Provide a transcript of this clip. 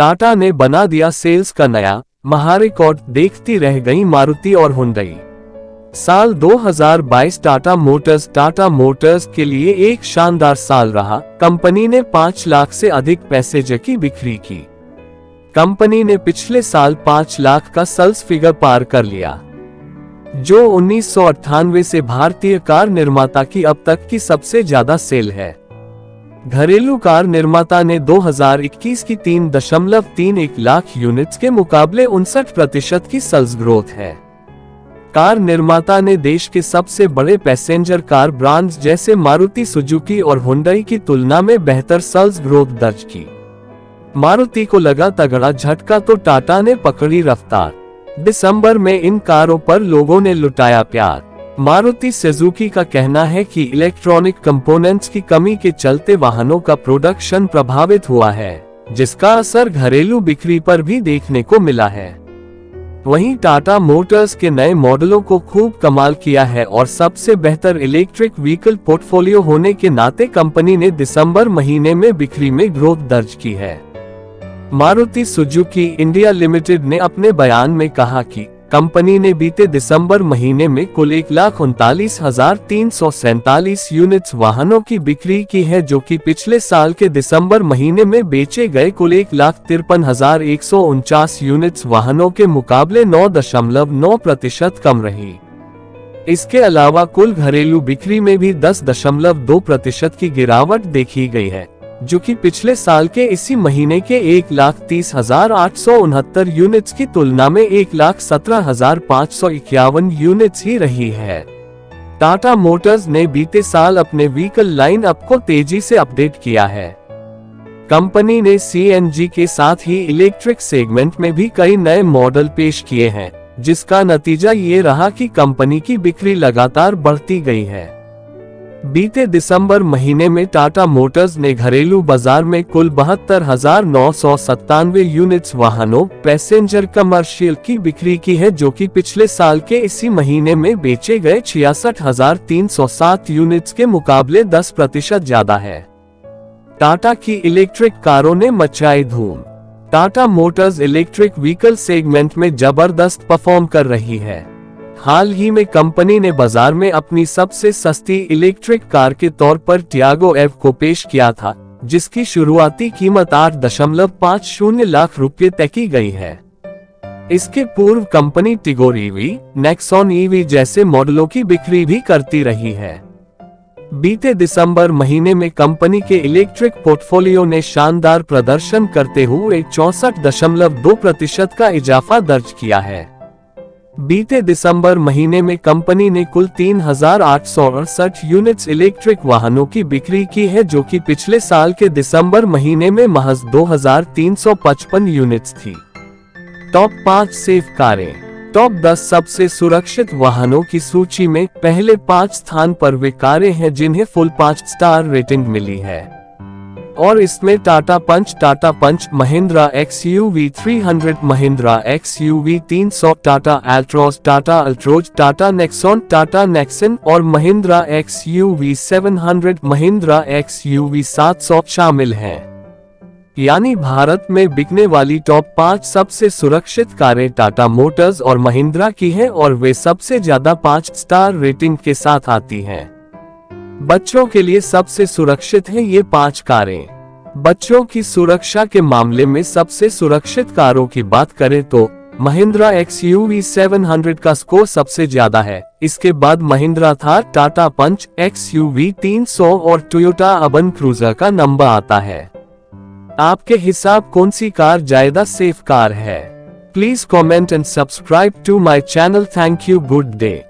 टाटा ने बना दिया सेल्स का नया महारिकॉर्ड, देखती रह गई मारुति और हुंडई। साल 2022 टाटा मोटर्स के लिए एक शानदार साल रहा। कंपनी ने 5 लाख से अधिक पैसेंजर की बिक्री की। कंपनी ने पिछले साल 5 लाख का सेल्स फिगर पार कर लिया, जो 1998 से भारतीय कार निर्माता की अब तक की सबसे ज्यादा सेल है। घरेलू कार निर्माता ने 2021 की 3.31 लाख यूनिट्स के मुकाबले 59% की सेल्स ग्रोथ है। कार निर्माता ने देश के सबसे बड़े पैसेंजर कार ब्रांड्स जैसे मारुति सुजुकी और हुंडई की तुलना में बेहतर सेल्स ग्रोथ दर्ज की। मारुति को लगा तगड़ा झटका तो टाटा ने पकड़ी रफ्तार। दिसंबर में इन कारों पर लोगों ने लुटाया प्यार। मारुति सुजुकी का कहना है कि इलेक्ट्रॉनिक कंपोनेंट्स की कमी के चलते वाहनों का प्रोडक्शन प्रभावित हुआ है, जिसका असर घरेलू बिक्री पर भी देखने को मिला है। वहीं टाटा मोटर्स के नए मॉडलों को खूब कमाल किया है और सबसे बेहतर इलेक्ट्रिक व्हीकल पोर्टफोलियो होने के नाते कंपनी ने दिसंबर महीने में बिक्री में ग्रोथ दर्ज की है। मारुति सुजुकी इंडिया लिमिटेड ने अपने बयान में कहा कि कंपनी ने बीते दिसंबर महीने में कुल 1,39,347 यूनिट्स वाहनों की बिक्री की है, जो कि पिछले साल के दिसंबर महीने में बेचे गए कुल 1,53,149 यूनिट्स वाहनों के मुकाबले 9.9% कम रही। इसके अलावा कुल घरेलू बिक्री में भी 10.2% की गिरावट देखी गई है, जो कि पिछले साल के इसी महीने के 1,30,869 यूनिट्स की तुलना में 1,17,551 यूनिट्स ही रही है। टाटा मोटर्स ने बीते साल अपने व्हीकल लाइन अप को तेजी से अपडेट किया है। कंपनी ने सीएनजी के साथ ही इलेक्ट्रिक सेगमेंट में भी कई नए मॉडल पेश किए हैं, जिसका नतीजा ये रहा कि कंपनी की बिक्री लगातार बढ़ती गई है। बीते दिसंबर महीने में टाटा मोटर्स ने घरेलू बाजार में कुल 72,997 यूनिट्स वाहनों पैसेंजर कमर्शियल की बिक्री की है, जो कि पिछले साल के इसी महीने में बेचे गए 66,307 यूनिट्स के मुकाबले 10% ज्यादा है। टाटा की इलेक्ट्रिक कारों ने मचाई धूम। Tata Motors electric vehicle segment में जबरदस्त परफॉर्म कर रही है। हाल ही में कंपनी ने बाजार में अपनी सबसे सस्ती इलेक्ट्रिक कार के तौर पर टियागो एव को पेश किया था, जिसकी शुरुआती कीमत 8.50 लाख रुपए तय की गई है। इसके पूर्व company Tigor EV, Nexon EV जैसे मॉडलों की बिक्री भी करती रही है। बीते दिसंबर महीने में कंपनी के इलेक्ट्रिक पोर्टफोलियो ने शानदार प्रदर्शन करते हुए 64.2% का इजाफा दर्ज किया है। बीते दिसंबर महीने में कंपनी ने कुल 3,868 यूनिट्स इलेक्ट्रिक वाहनों की बिक्री की है, जो कि पिछले साल के दिसंबर महीने में महज 2,355 यूनिट्स थी। टॉप 5 सेफ कारें। टॉप 10 सबसे सुरक्षित वाहनों की सूची में पहले 5 स्थान पर वे कारें हैं जिन्हें फुल 5 स्टार रेटिंग मिली है, और इसमें Tata Punch, Mahindra XUV 300, Mahindra XUV 300, Tata Altroz, Tata Nexon और महिंद्रा XUV 700, महिंद्रा XUV 700 शामिल हैं। यानी भारत में बिकने वाली टॉप 5 सबसे सुरक्षित कारें टाटा मोटर्स और महिंद्रा की हैं, और वे सबसे ज्यादा 5 स्टार रेटिंग के साथ आती हैं। बच्चों के लिए सबसे सुरक्षित हैं ये 5 कारें। बच्चों की सुरक्षा के मामले में सबसे सुरक्षित कारों की बात करें तो महिंद्रा XUV 700 का स्कोर सबसे ज्यादा है। इसके बाद महिंद्रा थार, टाटा पंच, XUV 300 और टोयोटा अर्बन क्रूजर का नंबर आता है। आपके हिसाब कौन सी कार ज्यादा सेफ कार है? Please comment and subscribe to my channel. Thank you. Good day.